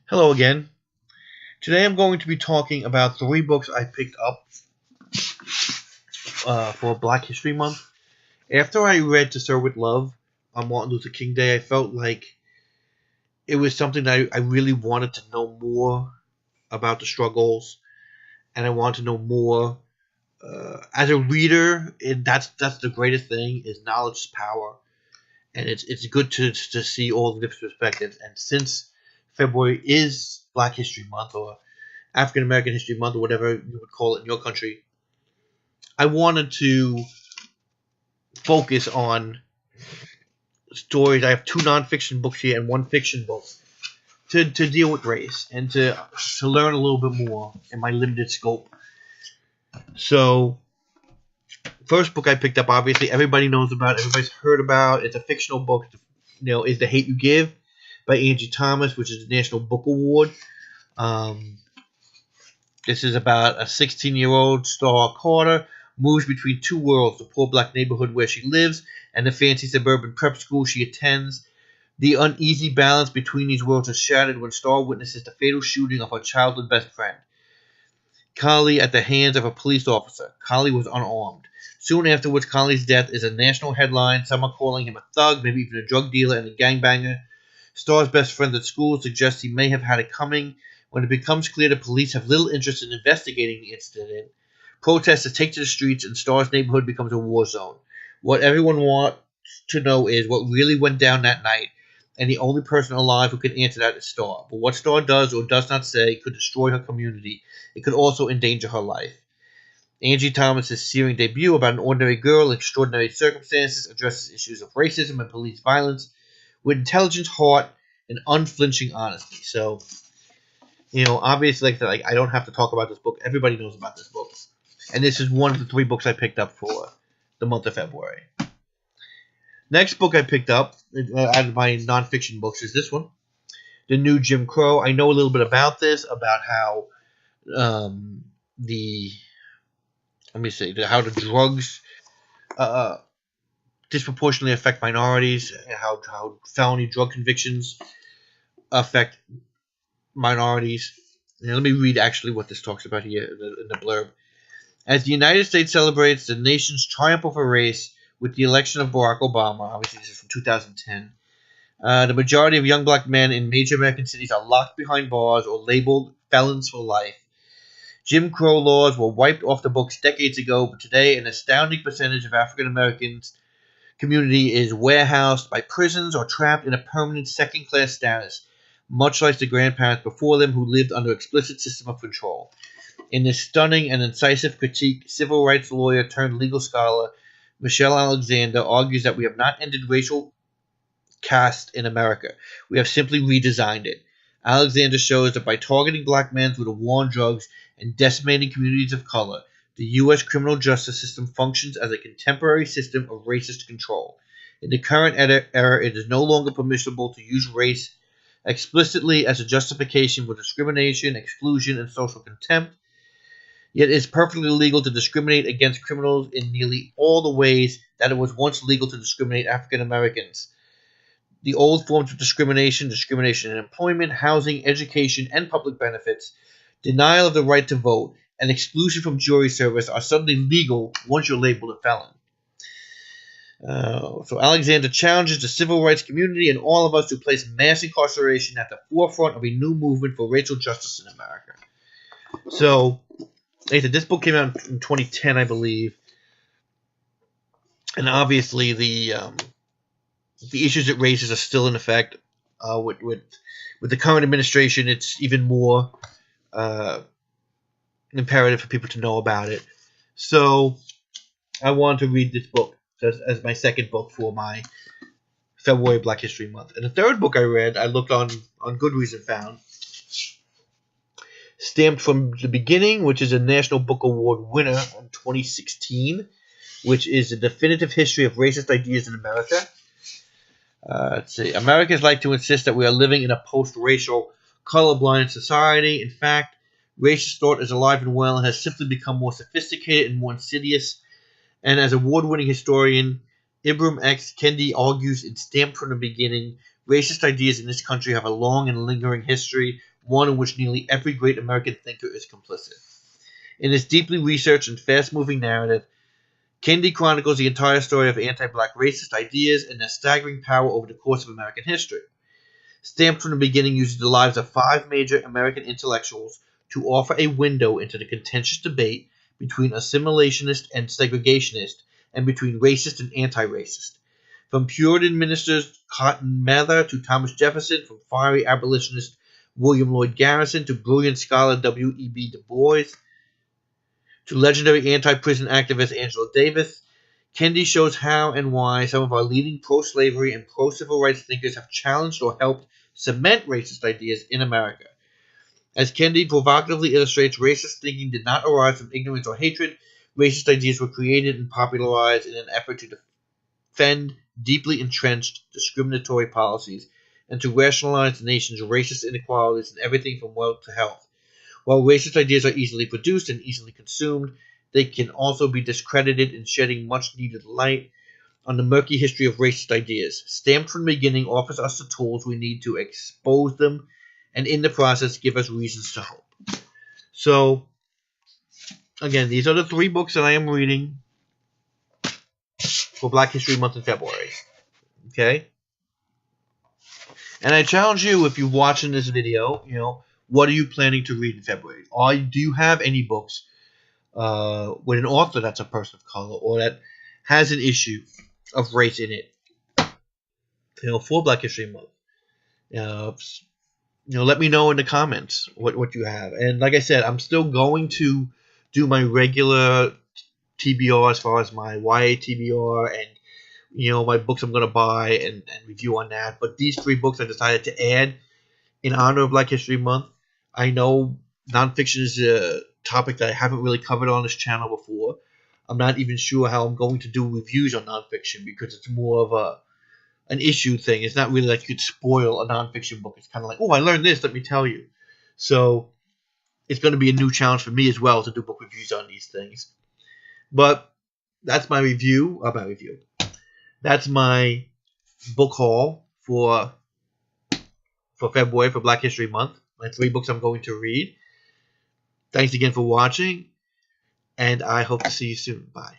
Hello again. Today I'm going to be talking about three books I picked up for Black History Month. After I read To Serve with Love on Martin Luther King Day, I felt like it was something that I really wanted to know more about the struggles, and I wanted to know more. As a reader, that's the greatest thing is knowledge is power, and it's good to see all the different perspectives. And since February is Black History Month or African American History Month or whatever you would call it in your country, I wanted to focus on stories. I have two nonfiction books here and one fiction book to deal with race and to learn a little bit more in my limited scope. So, first book I picked up, obviously everybody knows about, everybody's heard about. It's a fictional book, is The Hate U Give by Angie Thomas, which is the National Book Award. This is about a 16-year-old Star Carter moves between two worlds, the poor black neighborhood where she lives and the fancy suburban prep school she attends. The uneasy balance between these worlds is shattered when Star witnesses the fatal shooting of her childhood best friend, Kali, at the hands of a police officer. Kali was unarmed. Soon afterwards, Kali's death is a national headline. Some are calling him a thug, maybe even a drug dealer and a gangbanger. Star's best friend at school suggests he may have had it coming. When it becomes clear the police have little interest in investigating the incident, protesters take to the streets and Star's neighborhood becomes a war zone. What everyone wants to know is what really went down that night, and the only person alive who can answer that is Star. But what Star does or does not say could destroy her community. It could also endanger her life. Angie Thomas' searing debut about an ordinary girl in extraordinary circumstances addresses issues of racism and police violence with intelligence, heart, and unflinching honesty. So, obviously, I don't have to talk about this book. Everybody knows about this book. And this is one of the three books I picked up for the month of February. Next book I picked up out of my nonfiction books is this one, The New Jim Crow. I know a little bit about this, about how the drugs disproportionately affect minorities, how felony drug convictions affect minorities. Let me read actually what this talks about here in the blurb. As the United States celebrates the nation's triumph over race with the election of Barack Obama, obviously this is from 2010, the majority of young black men in major American cities are locked behind bars or labeled felons for life. Jim Crow laws were wiped off the books decades ago, but today an astounding percentage of African Americans community is warehoused by prisons or trapped in a permanent second-class status, much like the grandparents before them who lived under explicit system of control. In this stunning and incisive critique, civil rights lawyer turned legal scholar Michelle Alexander argues that we have not ended racial caste in America. We have simply redesigned it. Alexander shows that by targeting black men through the war on drugs and decimating communities of color, the U.S. criminal justice system functions as a contemporary system of racist control. In the current era, it is no longer permissible to use race explicitly as a justification for discrimination, exclusion, and social contempt. Yet it is perfectly legal to discriminate against criminals in nearly all the ways that it was once legal to discriminate African Americans. The old forms of discrimination in employment, housing, education, and public benefits, denial of the right to vote, and exclusion from jury service are suddenly legal once you're labeled a felon. So Alexander challenges the civil rights community and all of us to place mass incarceration at the forefront of a new movement for racial justice in America. So, like I said, this book came out in 2010, I believe, and obviously the issues it raises are still in effect. With the current administration, it's even more imperative for people to know about it. So I wanted to read this book as my second book for my February Black History Month. And the third book I read, I looked on Goodreads and found Stamped from the Beginning, which is a National Book Award winner in 2016, which is a definitive history of racist ideas in America. Let's see. Americans like to insist that we are living in a post-racial, colorblind society. In fact, racist thought is alive and well and has simply become more sophisticated and more insidious. And as award-winning historian Ibram X. Kendi argues in Stamped from the Beginning, racist ideas in this country have a long and lingering history, one in which nearly every great American thinker is complicit. In this deeply researched and fast-moving narrative, Kendi chronicles the entire story of anti-black racist ideas and their staggering power over the course of American history. Stamped from the beginning uses the lives of 5 major American intellectuals to offer a window into the contentious debate between assimilationist and segregationist, and between racist and anti-racist. From Puritan ministers Cotton Mather to Thomas Jefferson, from fiery abolitionist William Lloyd Garrison to brilliant scholar W.E.B. Du Bois, to legendary anti-prison activist Angela Davis, Kendi shows how and why some of our leading pro-slavery and pro-civil rights thinkers have challenged or helped cement racist ideas in America. As Kendi provocatively illustrates, racist thinking did not arise from ignorance or hatred. Racist ideas were created and popularized in an effort to defend deeply entrenched discriminatory policies and to rationalize the nation's racist inequalities in everything from wealth to health. While racist ideas are easily produced and easily consumed, they can also be discredited in shedding much-needed light on the murky history of racist ideas. Stamped from the beginning offers us the tools we need to expose them and in the process give us reasons to hope. So, again, these are the 3 books that I am reading for Black History Month in February. Okay? And I challenge you, if you're watching this video, what are you planning to read in February? Do you have any books with an author that's a person of color or that has an issue of race in it, for Black History Month? Let me know in the comments what you have. And like I said, I'm still going to do my regular TBR as far as my YA TBR and my books I'm going to buy and review on that. But these 3 books I decided to add in honor of Black History Month. I know nonfiction is a topic that I haven't really covered on this channel before. I'm not even sure how I'm going to do reviews on nonfiction because it's more of an issue thing. It's not really like you could spoil a nonfiction book. It's kind of like, oh, I learned this, let me tell you. So it's going to be a new challenge for me as well to do book reviews on these things. But that's my review. That's my book haul for February, for Black History Month. My 3 books I'm going to read. Thanks again for watching, and I hope to see you soon. Bye.